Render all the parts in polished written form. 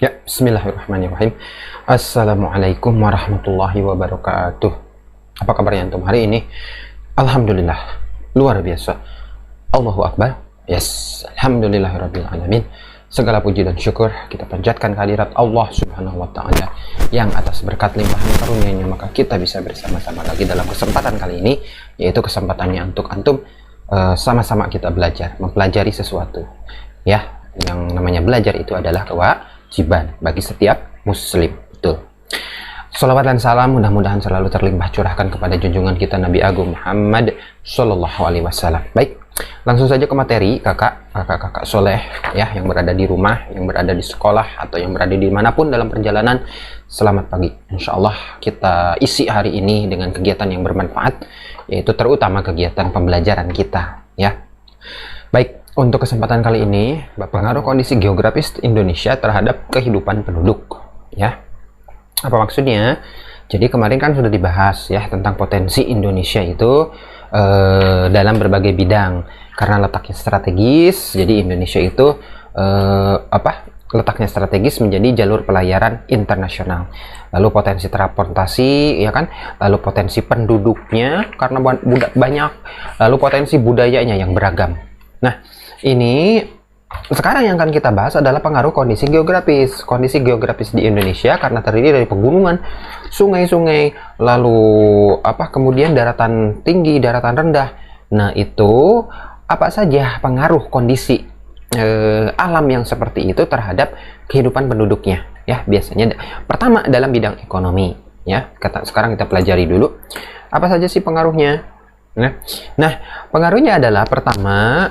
Ya, bismillahirrahmanirrahim. Assalamualaikum warahmatullahi wabarakatuh. Apa kabarnya antum hari ini? Alhamdulillah, luar biasa. Allahu Akbar. Yes, alhamdulillahirabbil alamin. Segala puji dan syukur kita panjatkan kehadirat Allah Subhanahu wa taala yang atas berkat limpahan karunia-Nya maka kita bisa bersama-sama lagi dalam kesempatan kali ini, yaitu kesempatannya untuk antum sama-sama kita belajar, mempelajari sesuatu. Ya, yang namanya belajar itu adalah kewajiban bagi setiap muslim. Betul. Salawat dan salam mudah-mudahan selalu terlimpah curahkan kepada junjungan kita Nabi Agung Muhammad Sallallahu Alaihi Wasallam. Baik, langsung saja ke materi kakak soleh ya, yang berada di rumah, yang berada di sekolah, atau yang berada di manapun dalam perjalanan. Selamat pagi. Insya Allah kita isi hari ini dengan kegiatan yang bermanfaat, yaitu terutama kegiatan pembelajaran kita ya. Baik, untuk kesempatan kali ini, pengaruh kondisi geografis Indonesia terhadap kehidupan penduduk ya. Apa maksudnya? Jadi kemarin kan sudah dibahas ya tentang potensi Indonesia itu dalam berbagai bidang. Karena letaknya strategis, jadi Indonesia itu letaknya strategis menjadi jalur pelayaran internasional. Lalu potensi transportasi, ya kan? Lalu potensi penduduknya karena banyak. Lalu potensi budayanya yang beragam. Nah, ini sekarang yang akan kita bahas adalah pengaruh kondisi geografis. Kondisi geografis di Indonesia karena terdiri dari pegunungan, sungai-sungai, lalu kemudian daratan tinggi, daratan rendah. Nah, itu apa saja pengaruh kondisi alam yang seperti itu terhadap kehidupan penduduknya ya. Biasanya pertama dalam bidang ekonomi ya. Sekarang kita pelajari dulu apa saja sih pengaruhnya. Nah, pengaruhnya adalah pertama,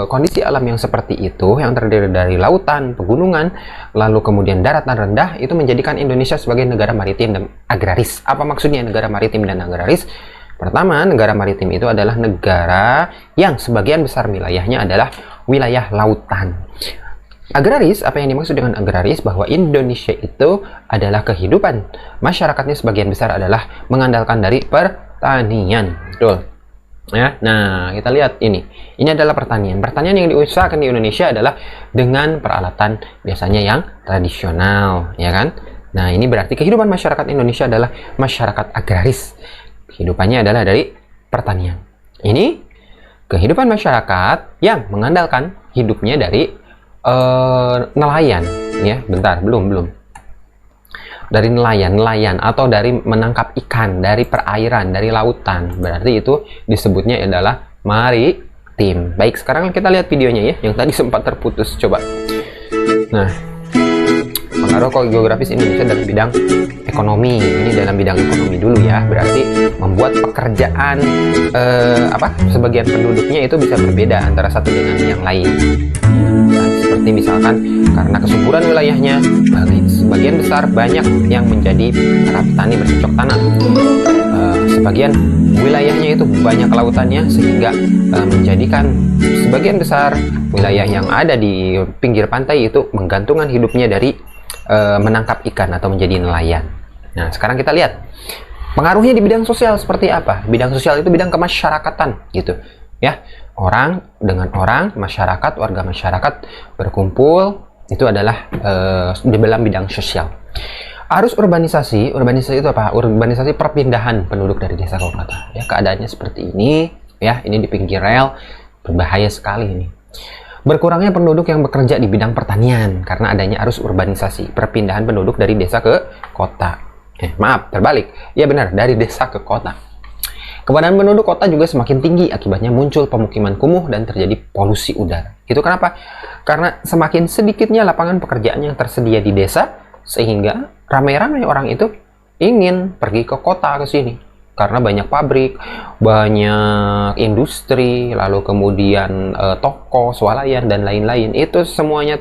kondisi alam yang seperti itu yang terdiri dari lautan, pegunungan, lalu kemudian daratan rendah itu menjadikan Indonesia sebagai negara maritim dan agraris. Apa maksudnya negara maritim dan agraris? Pertama, negara maritim itu adalah negara yang sebagian besar wilayahnya adalah wilayah lautan. Agraris, apa yang dimaksud dengan agraris? Bahwa Indonesia itu adalah kehidupan masyarakatnya sebagian besar adalah mengandalkan dari pertanian. Betul. Ya, nah kita lihat ini adalah pertanian. Pertanian yang diusahakan di Indonesia adalah dengan peralatan biasanya yang tradisional, ya kan? Nah, ini berarti kehidupan masyarakat Indonesia adalah masyarakat agraris. Kehidupannya adalah dari pertanian. Ini kehidupan masyarakat yang mengandalkan hidupnya dari nelayan, ya. Bentar, belum. Dari nelayan atau dari menangkap ikan dari perairan, dari lautan. Berarti itu disebutnya adalah maritim. Baik, sekarang kita lihat videonya ya, yang tadi sempat terputus. Coba. Nah, pengaruh geografis Indonesia dalam bidang ekonomi. Ini dalam bidang ekonomi dulu ya. Berarti membuat pekerjaan sebagian penduduknya itu bisa berbeda antara satu dengan yang lain. Nah, seperti misalkan karena kesuburan wilayahnya, sebagian besar banyak yang menjadi para petani bercocok tanam. Sebagian wilayahnya itu banyak lautannya sehingga menjadikan sebagian besar wilayah yang ada di pinggir pantai itu menggantungkan hidupnya dari menangkap ikan atau menjadi nelayan. Nah, sekarang kita lihat pengaruhnya di bidang sosial seperti apa. Bidang sosial itu bidang kemasyarakatan gitu ya. Orang dengan orang, masyarakat, warga masyarakat berkumpul, itu adalah di dalam bidang sosial. Arus urbanisasi itu apa? Urbanisasi perpindahan penduduk dari desa ke kota. Ya, keadaannya seperti ini, ya. Ini di pinggir rel, berbahaya sekali ini. Berkurangnya penduduk yang bekerja di bidang pertanian karena adanya arus urbanisasi, perpindahan penduduk dari desa ke kota. Maaf, terbalik. Ya benar, dari desa ke kota. Kepadatan penduduk kota juga semakin tinggi, akibatnya muncul pemukiman kumuh dan terjadi polusi udara. Itu kenapa? Karena semakin sedikitnya lapangan pekerjaan yang tersedia di desa, sehingga ramai-ramai orang itu ingin pergi ke kota, ke sini. Karena banyak pabrik, banyak industri, lalu kemudian toko, swalayan, dan lain-lain. Itu semuanya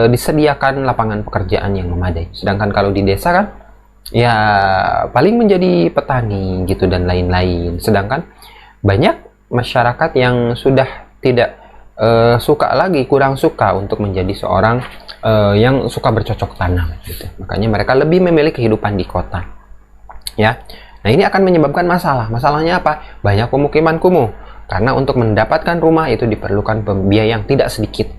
disediakan lapangan pekerjaan yang memadai. Sedangkan kalau di desa kan, ya paling menjadi petani gitu dan lain-lain. Sedangkan banyak masyarakat yang sudah tidak kurang suka untuk menjadi seorang yang suka bercocok tanam gitu. Makanya mereka lebih memilih kehidupan di kota ya. Nah, ini akan menyebabkan masalahnya apa? Banyak pemukiman kumuh karena untuk mendapatkan rumah itu diperlukan biaya yang tidak sedikit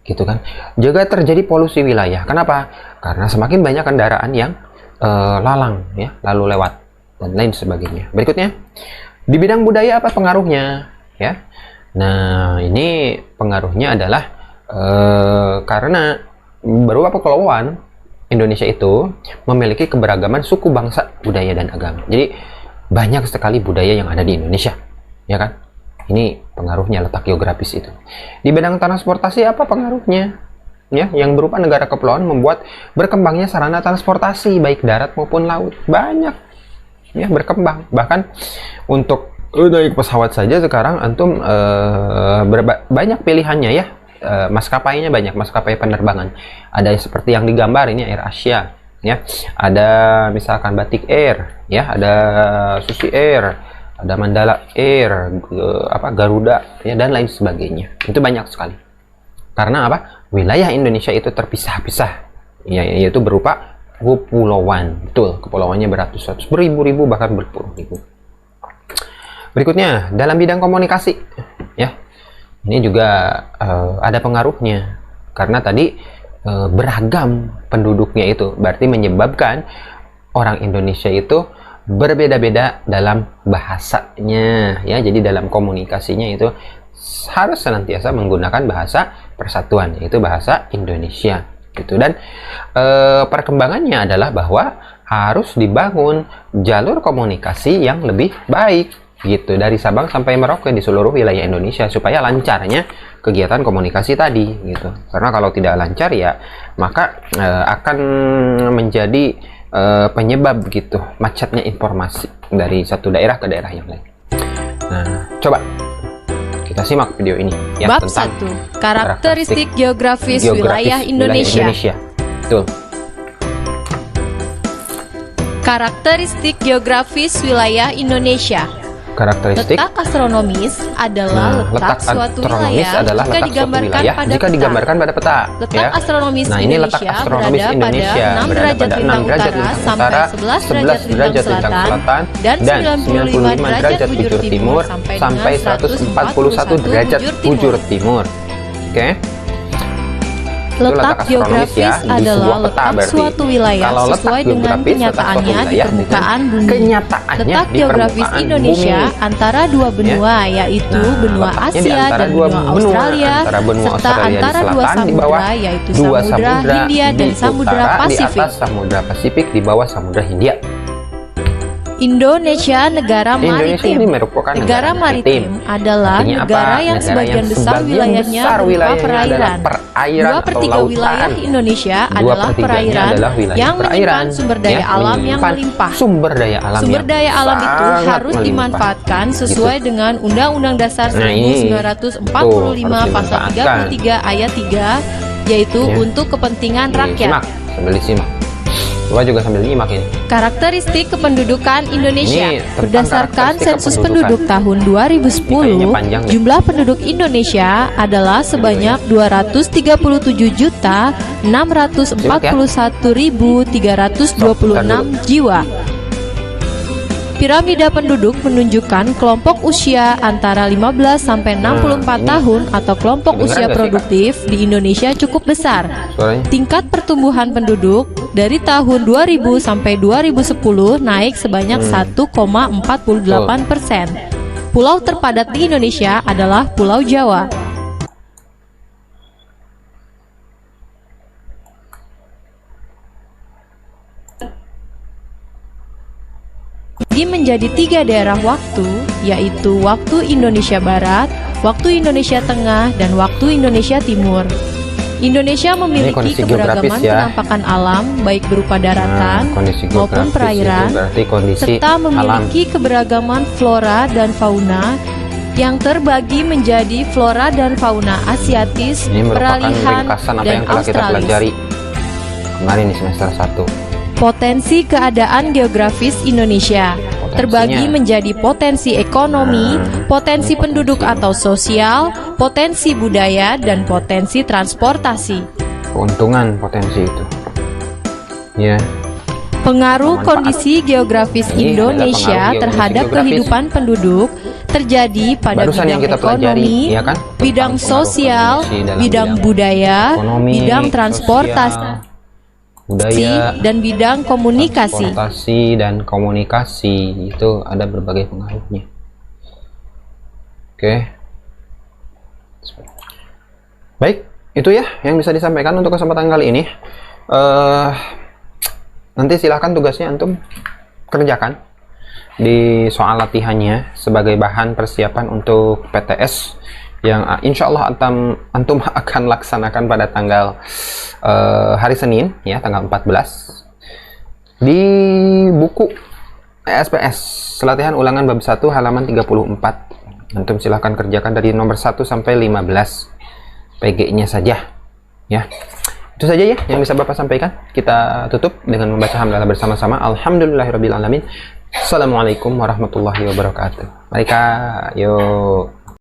gitu kan. Juga terjadi polusi wilayah. Kenapa? Karena semakin banyak kendaraan yang lalang ya, lalu lewat dan lain sebagainya. Berikutnya, di bidang budaya apa pengaruhnya ya? Nah, ini pengaruhnya adalah karena beberapa kepulauan Indonesia itu memiliki keberagaman suku, bangsa, budaya dan agama. Jadi banyak sekali budaya yang ada di Indonesia, ya kan? Ini pengaruhnya, letak geografis itu. Di bidang transportasi apa pengaruhnya? Ya, yang berupa negara kepulauan membuat berkembangnya sarana transportasi baik darat maupun laut. Banyak ya berkembang. Bahkan untuk naik pesawat saja sekarang antum banyak pilihannya ya. Maskapainya banyak, maskapai penerbangan. Ada seperti yang digambar ini AirAsia ya. Ada misalkan Batik Air ya, ada Susi Air, ada Mandala Air, Garuda ya dan lain sebagainya. Itu banyak sekali. Karena apa? Wilayah Indonesia itu terpisah-pisah, ya, yaitu berupa kepulauan. Betul, kepulauannya beratus-ratus, beribu-ribu, bahkan berpuluh-ribu. Berikutnya, dalam bidang komunikasi, ya, ini juga ada pengaruhnya. Karena tadi beragam penduduknya itu, berarti menyebabkan orang Indonesia itu berbeda-beda dalam bahasanya, ya. Jadi dalam komunikasinya itu harus senantiasa menggunakan bahasa persatuan, yaitu bahasa Indonesia gitu. Dan perkembangannya adalah bahwa harus dibangun jalur komunikasi yang lebih baik gitu dari Sabang sampai Merauke di seluruh wilayah Indonesia supaya lancarnya kegiatan komunikasi tadi gitu. Karena kalau tidak lancar ya maka akan menjadi penyebab gitu macetnya informasi dari satu daerah ke daerah yang lain. Nah, coba kita simak video ini ya. Bab 1. Karakteristik geografis wilayah Indonesia. Betul. Karakteristik geografis wilayah Indonesia. Karakteristik letak astronomis adalah letak suatu wilayah jika digambarkan pada peta. Letak astronomis ini letak astronomis Indonesia berada pada 6 derajat lintang utara sampai 11 derajat lintang selatan dan 95 derajat bujur timur sampai 141 derajat bujur timur. Oke. Letak geografis ya, adalah letak suatu wilayah sesuai dengan kenyataannya di permukaan bumi. Letak geografis Indonesia antara dua benua, yaitu benua Asia dan benua Australia, serta antara dua samudra, yaitu Samudra Hindia dan Samudra Pasifik. Di atas Samudra Pasifik, di bawah Samudra Hindia. Indonesia negara maritim. Negara maritim adalah negara yang sebagian besar wilayahnya berupa perairan. 2/3 wilayah Indonesia adalah perairan yang menyimpan sumber daya alam yang melimpah. Sumber daya alam itu harus dimanfaatkan sesuai dengan Undang-Undang Dasar 1945 Pasal 33 Ayat 3, yaitu untuk kepentingan rakyat. Sambil disimak. Coba juga sambil nyimak ini. Karakteristik kependudukan Indonesia. Berdasarkan sensus penduduk tahun 2010, jumlah penduduk Indonesia adalah sebanyak 237.641.326 jiwa. Piramida penduduk menunjukkan kelompok usia antara 15 sampai 64 tahun atau kelompok usia produktif di Indonesia cukup besar. Tingkat pertumbuhan penduduk dari tahun 2000 sampai 2010 naik sebanyak 1,48%. Pulau terpadat di Indonesia adalah Pulau Jawa. Menjadi 3 daerah waktu, yaitu waktu Indonesia Barat, waktu Indonesia Tengah, dan waktu Indonesia Timur. Indonesia memiliki keberagaman penampakan alam, baik berupa daratan maupun perairan, serta memiliki keberagaman flora dan fauna yang terbagi menjadi flora dan fauna Asiatis, peralihan, dan Australis. Kemarin di semester 1. Potensi keadaan geografis Indonesia terbagi menjadi potensi ekonomi, potensi penduduk atau sosial, potensi budaya, dan potensi transportasi. Keuntungan potensi itu. Ya. Pengaruh kondisi geografis Indonesia terhadap kehidupan penduduk terjadi pada Barusan bidang yang kita pelajari, ekonomi, ya kan? bidang Tentang sosial, pengaruh kondisi dalam bidang budaya, ekonomi, bidang transportasi, sosial, budaya, dan bidang komunikasi. transportasi dan komunikasi. Itu ada berbagai pengaruhnya. Oke. Baik, itu ya yang bisa disampaikan untuk kesempatan kali ini. Nanti silahkan tugasnya antum kerjakan di soal latihannya sebagai bahan persiapan untuk PTS yang insya Allah antum akan laksanakan pada tanggal hari Senin ya, tanggal 14 di buku SPS latihan ulangan bab 1 halaman 34. Antum silahkan kerjakan dari nomor 1 sampai 15 PG-nya saja ya. Itu saja ya yang bisa Bapak sampaikan. Kita tutup dengan membaca hamdalah bersama-sama. Alhamdulillahirabbil alamin. Assalamualaikum warahmatullahi wabarakatuh. Baik, yuk.